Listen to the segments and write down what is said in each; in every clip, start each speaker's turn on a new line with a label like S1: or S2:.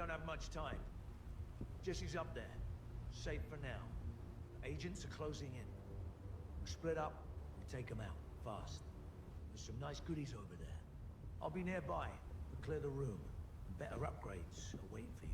S1: don't have much time. Jessie's up there. Safe for now. Agents are closing in. We split up and take them out. Fast. There's some nice goodies over there. I'll be nearby to clear the room. Better upgrades are waiting for you.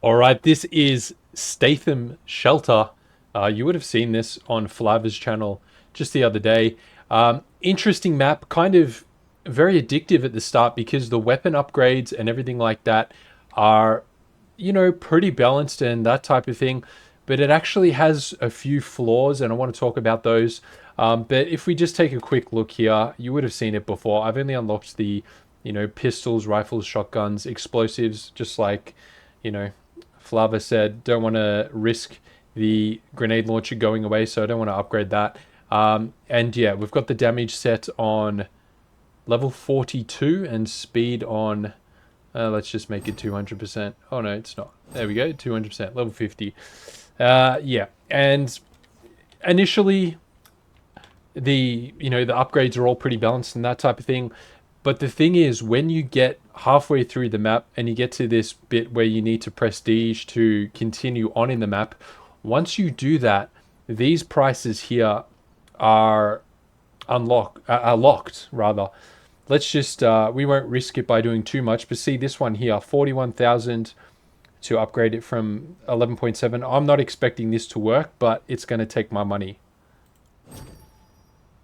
S2: Alright, this is Statham Shelter. You would have seen this on Flavor's channel just the other day. Interesting map, kind of very addictive at the start because the weapon upgrades and everything like that are, you know, pretty balanced and that type of thing. But it actually has a few flaws and I want to talk about those. But if we just take a quick look here, you would have seen it before. I've only unlocked the, you know, pistols, rifles, shotguns, explosives, just like, you know, Flava said, don't want to risk the grenade launcher going away, so I don't want to upgrade that. And yeah, we've got the damage set on level 42 and speed on, let's just make it 200%. Oh no, it's not. There we go, 200%, level 50. Yeah, and initially, the upgrades are all pretty balanced and that type of thing. But the thing is, when you get halfway through the map and you get to this bit where you need to prestige to continue on in the map, once you do that, these prices here are locked, rather. Let's just, we won't risk it by doing too much, but see this one here, 41,000 to upgrade it from 11.7. I'm not expecting this to work, but it's going to take my money.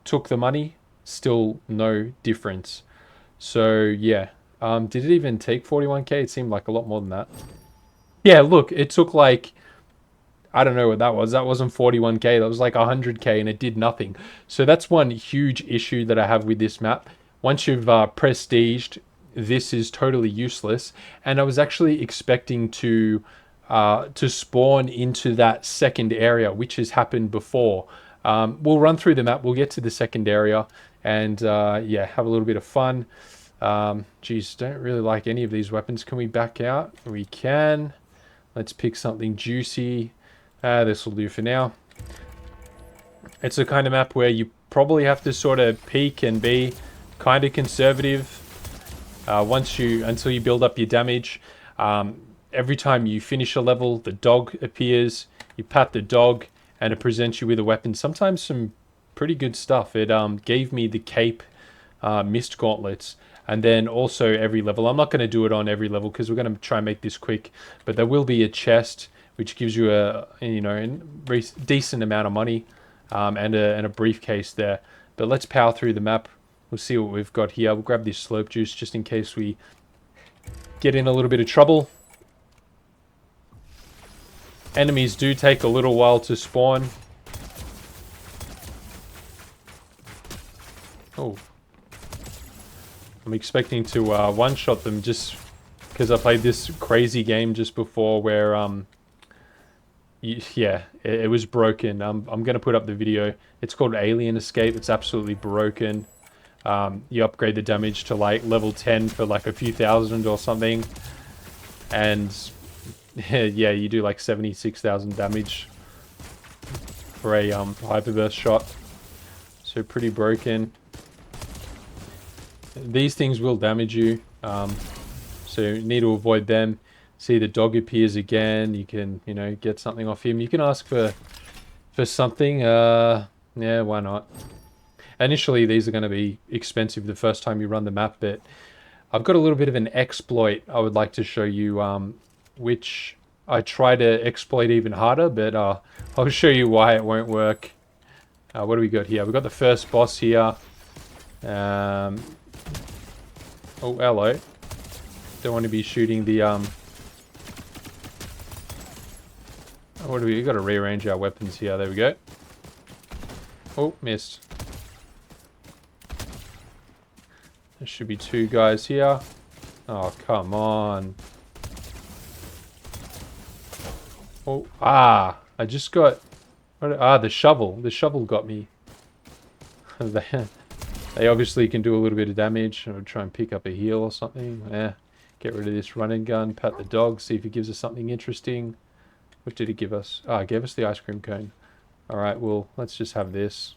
S2: Took the money, still no difference. So yeah, did it even take 41k? It seemed like a lot more than that. Yeah, look, it took like, I don't know what that was. That wasn't 41k, that was like 100k and it did nothing. So that's one huge issue that I have with this map. Once you've prestiged, this is totally useless. And I was actually expecting to spawn into that second area, which has happened before. We'll run through the map, we'll get to the second area, and yeah, have a little bit of fun. Geez, don't really like any of these weapons. Can we back out? We can. Let's pick something juicy. This will do for now. It's a kind of map where you probably have to sort of peek and be kind of conservative until you build up your damage. Every time you finish a level, the dog appears. You pat the dog and it presents you with a weapon. Sometimes some pretty good stuff. It gave me the cape, mist gauntlets, and then also every level. I'm not going to do it on every level because we're going to try and make this quick, but there will be a chest which gives you a decent amount of money, and a briefcase there. But let's power through the map. We'll see what we've got here. We'll grab this slope juice just in case we get in a little bit of trouble. Enemies do take a little while to spawn. Oh. I'm expecting to one-shot them just because I played this crazy game just before where, yeah, it was broken. I'm going to put up the video. It's called Alien Escape. It's absolutely broken. You upgrade the damage to like level 10 for like a few thousand or something. And yeah, you do like 76,000 damage for a hyperburst shot. So pretty broken. These things will damage you, so you need to avoid them. See, the dog appears again. You can, you know, get something off him. You can ask for something. Yeah, why not? Initially, these are going to be expensive the first time you run the map, but I've got a little bit of an exploit I would like to show you, which I try to exploit even harder, but I'll show you why it won't work. What do we got here? We've got the first boss here. Oh, hello. Don't want to be shooting the, what do we got to rearrange our weapons here. There we go. Oh, missed. There should be two guys here. Oh, come on. Oh, I just got, the shovel. The shovel got me. They obviously can do a little bit of damage. I'll try and pick up a heal or something. Yeah. Get rid of this running gun. Pat the dog. See if it gives us something interesting. What did it give us? It gave us the ice cream cone. Alright, well, let's just have this.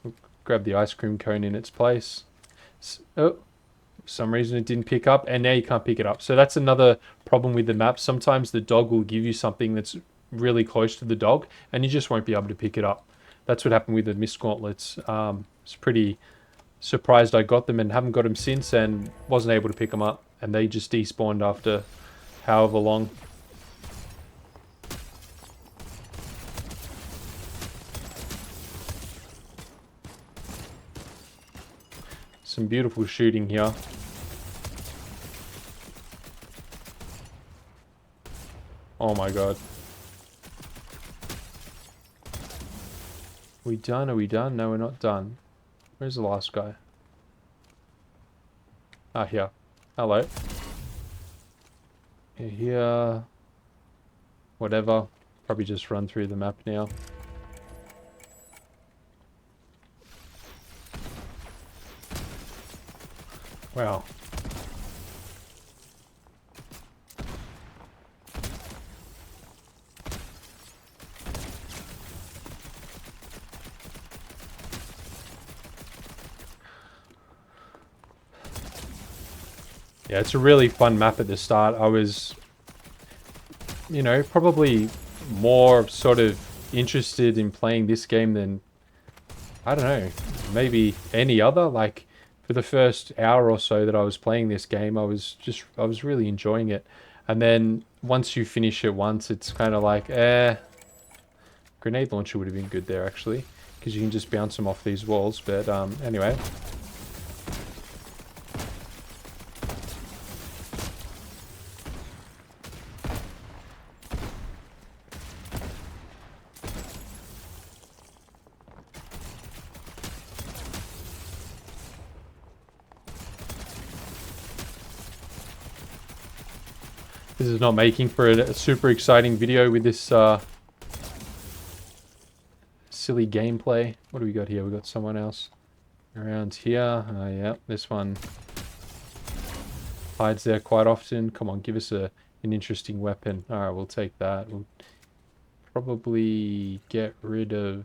S2: We'll grab the ice cream cone in its place. Oh. For some reason it didn't pick up, and now you can't pick it up. So that's another problem with the map. Sometimes the dog will give you something that's really close to the dog, and you just won't be able to pick it up. That's what happened with the mist gauntlets. It's pretty surprised I got them and haven't got them since, and wasn't able to pick them up, and they just despawned after however long. Some beautiful shooting here. Oh my god. We done? Are we done? No, we're not done. Where's the last guy? Ah, here. Hello. Here. Whatever. Probably just run through the map now. Wow. Yeah, it's a really fun map at the start. I was, you know, probably more sort of interested in playing this game than, I don't know, maybe any other. Like, for the first hour or so that I was playing this game, I was really enjoying it. And then once you finish it once, it's kind of like, grenade launcher would have been good there, actually, because you can just bounce them off these walls. But anyway. This is not making for a super exciting video with this silly gameplay. What do we got here? We got someone else around here. Yeah, this one hides there quite often. Come on, give us an interesting weapon. All right, we'll take that. We'll probably get rid of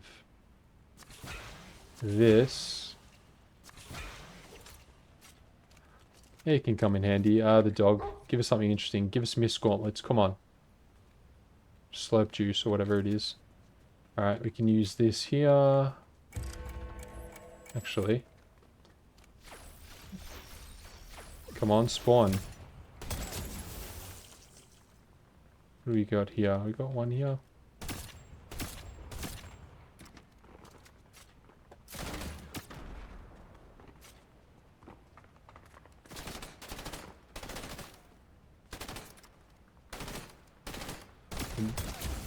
S2: this. Yeah, it can come in handy. The dog. Give us something interesting. Give us mist gauntlets. Come on. Slurp juice or whatever it is. Alright, we can use this here. Actually. Come on, spawn. What do we got here? We got one here.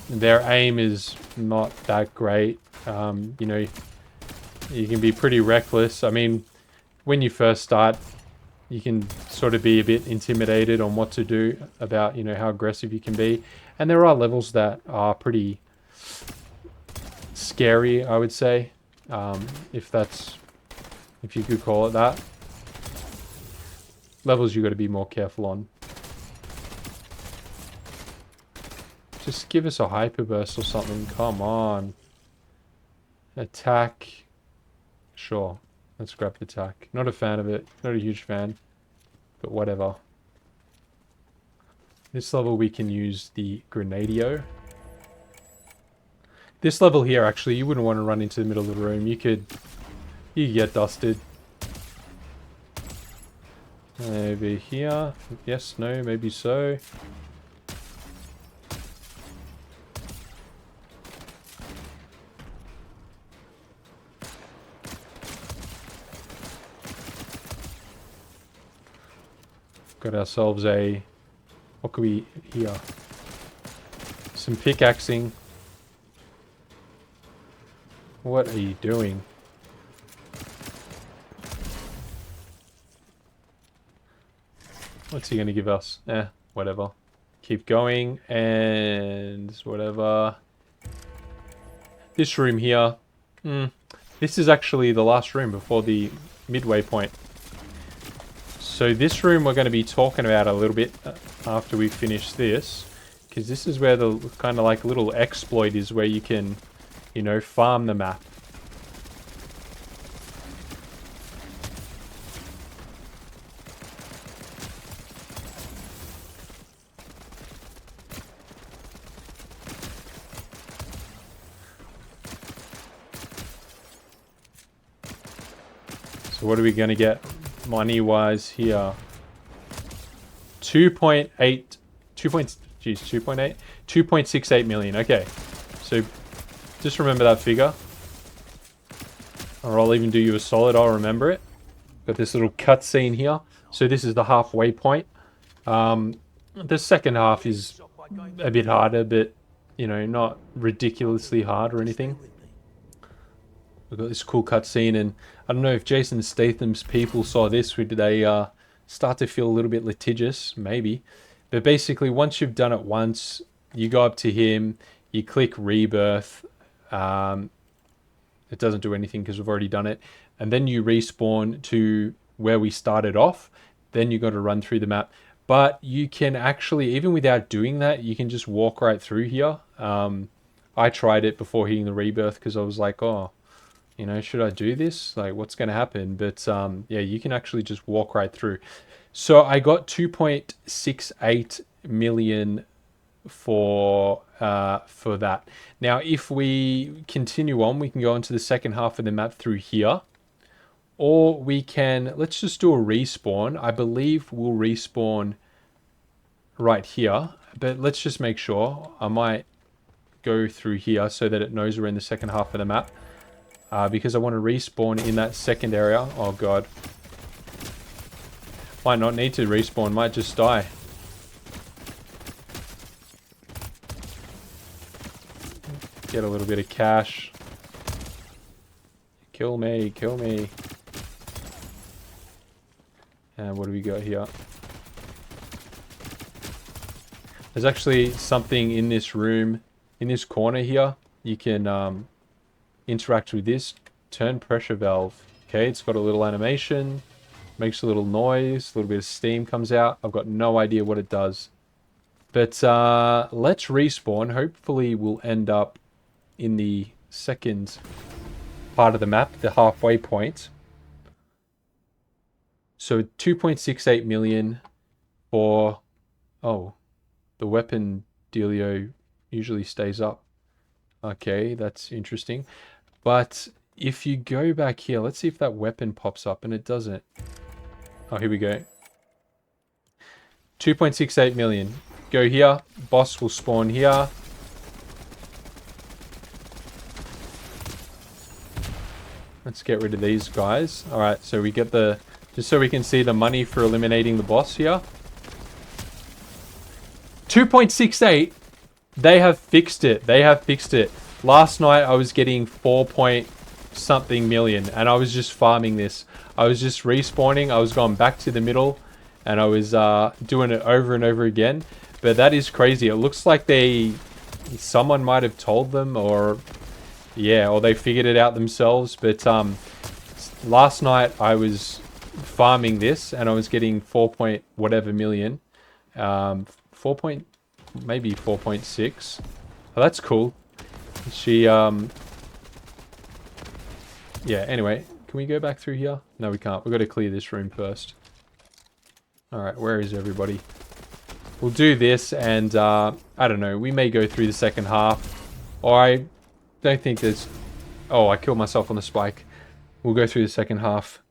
S2: Their aim is not that great. You know, you can be pretty reckless. I mean, when you first start, you can sort of be a bit intimidated on what to do about, you know, how aggressive you can be. And there are levels that are pretty scary, I would say, if you could call it that. Levels you got to be more careful on. Just give us a hyper burst or something. Come on. Attack. Sure. Let's grab the attack. Not a fan of it. Not a huge fan. But whatever. This level we can use the Grenadio. This level here, actually, you wouldn't want to run into the middle of the room. You could get dusted. Maybe here. Yes, no, maybe so. Got ourselves a... What could we... Here. Some pickaxing. What are you doing? What's he going to give us? Whatever. Keep going. And... whatever. This room here. This is actually the last room before the midway point. So this room we're going to be talking about a little bit after we finish this, because this is where the kind of like little exploit is, where you can, you know, farm the map. So what are we going to get money-wise here? 2.68 million. Okay. So just remember that figure. Or I'll even do you a solid. I'll remember it. Got this little cutscene here. So this is the halfway point. The second half is a bit harder, but, you know, not ridiculously hard or anything. We've got this cool cutscene, and I don't know if Jason Statham's people saw this. Did they start to feel a little bit litigious? Maybe. But basically, once you've done it once, you go up to him, you click Rebirth. It doesn't do anything because we've already done it. And then you respawn to where we started off. Then you got to run through the map. But you can actually, even without doing that, you can just walk right through here. I tried it before hitting the Rebirth because I was like, oh, you know, should I do this? Like, what's going to happen? But yeah, you can actually just walk right through. So I got 2.68 million for that. Now, if we continue on, we can go into the second half of the map through here. Or we can, let's just do a respawn. I believe we'll respawn right here. But let's just make sure. I might go through here so that it knows we're in the second half of the map. Because I want to respawn in that second area. Oh, God. Might not need to respawn. Might just die. Get a little bit of cash. Kill me. Kill me. And what do we got here? There's actually something in this room, in this corner here. You can interact with this. Turn pressure valve. Okay, it's got a little animation. Makes a little noise. A little bit of steam comes out. I've got no idea what it does. But let's respawn. Hopefully we'll end up in the second part of the map, the halfway point. So 2.68 million for, oh, the weapon dealio usually stays up. Okay, that's interesting. But if you go back here, let's see if that weapon pops up, and it doesn't. Oh, here we go. 2.68 million. Go here. Boss will spawn here. Let's get rid of these guys. Alright, so we get the... Just so we can see the money for eliminating the boss here. 2.68. They have fixed it. They have fixed it. Last night I was getting 4 point something million, and I was just farming this. I was just respawning. I was going back to the middle, and I was doing it over and over again. But that is crazy. It looks like someone might have told them, or yeah, or they figured it out themselves. But last night I was farming this, and I was getting 4 point whatever million. 4 point, maybe 4.6. Oh, that's cool. She yeah, anyway, can we go back through here? No, we can't. We've got to clear this room first. Alright, where is everybody? We'll do this, and I don't know, we may go through the second half. Or I don't think there's... Oh, I killed myself on the spike. We'll go through the second half.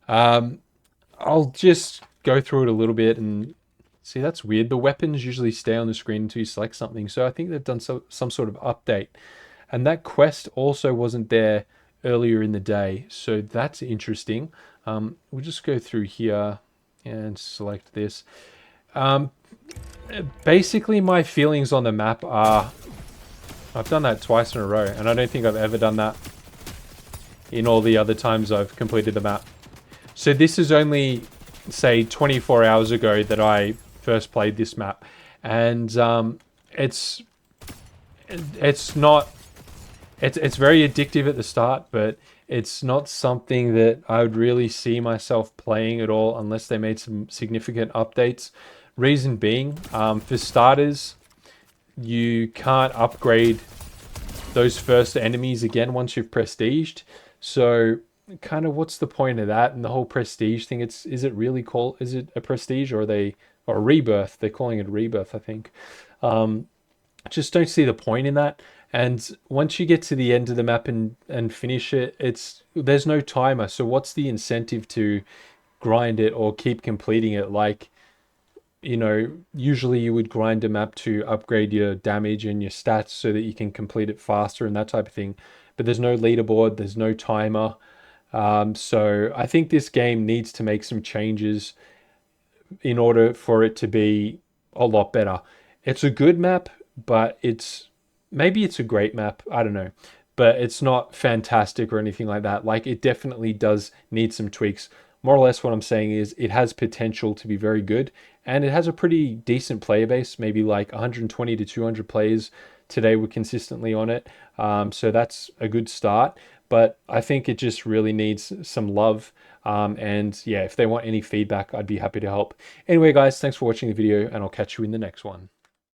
S2: I'll just go through it a little bit and... See, that's weird. The weapons usually stay on the screen until you select something. So I think they've done some sort of update. And that quest also wasn't there earlier in the day. So that's interesting. We'll just go through here and select this. Basically, my feelings on the map are... I've done that twice in a row. And I don't think I've ever done that in all the other times I've completed the map. So this is only, say, 24 hours ago that I first played this map, and it's very addictive at the start, but it's not something that I would really see myself playing at all unless they made some significant updates. Reason being, for starters, you can't upgrade those first enemies again once you've prestiged. So kind of what's the point of that? And the whole prestige thing, is it really called, is it a prestige, or a rebirth? They're calling it rebirth, I think. Just don't see the point in that. And once you get to the end of the map and finish it, there's no timer. So what's the incentive to grind it or keep completing it? Like, usually you would grind a map to upgrade your damage and your stats so that you can complete it faster and that type of thing. But there's no leaderboard, there's no timer. So I think this game needs to make some changes in order for it to be a lot better. It's a good map, but maybe it's a great map. I don't know. But it's not fantastic or anything like that. Like, it definitely does need some tweaks. More or less what I'm saying is it has potential to be very good, and it has a pretty decent player base, maybe like 120 to 200 players today were consistently on it. So that's a good start, but I think it just really needs some love. And yeah, if they want any feedback, I'd be happy to help. Anyway, guys, thanks for watching the video, and I'll catch you in the next one.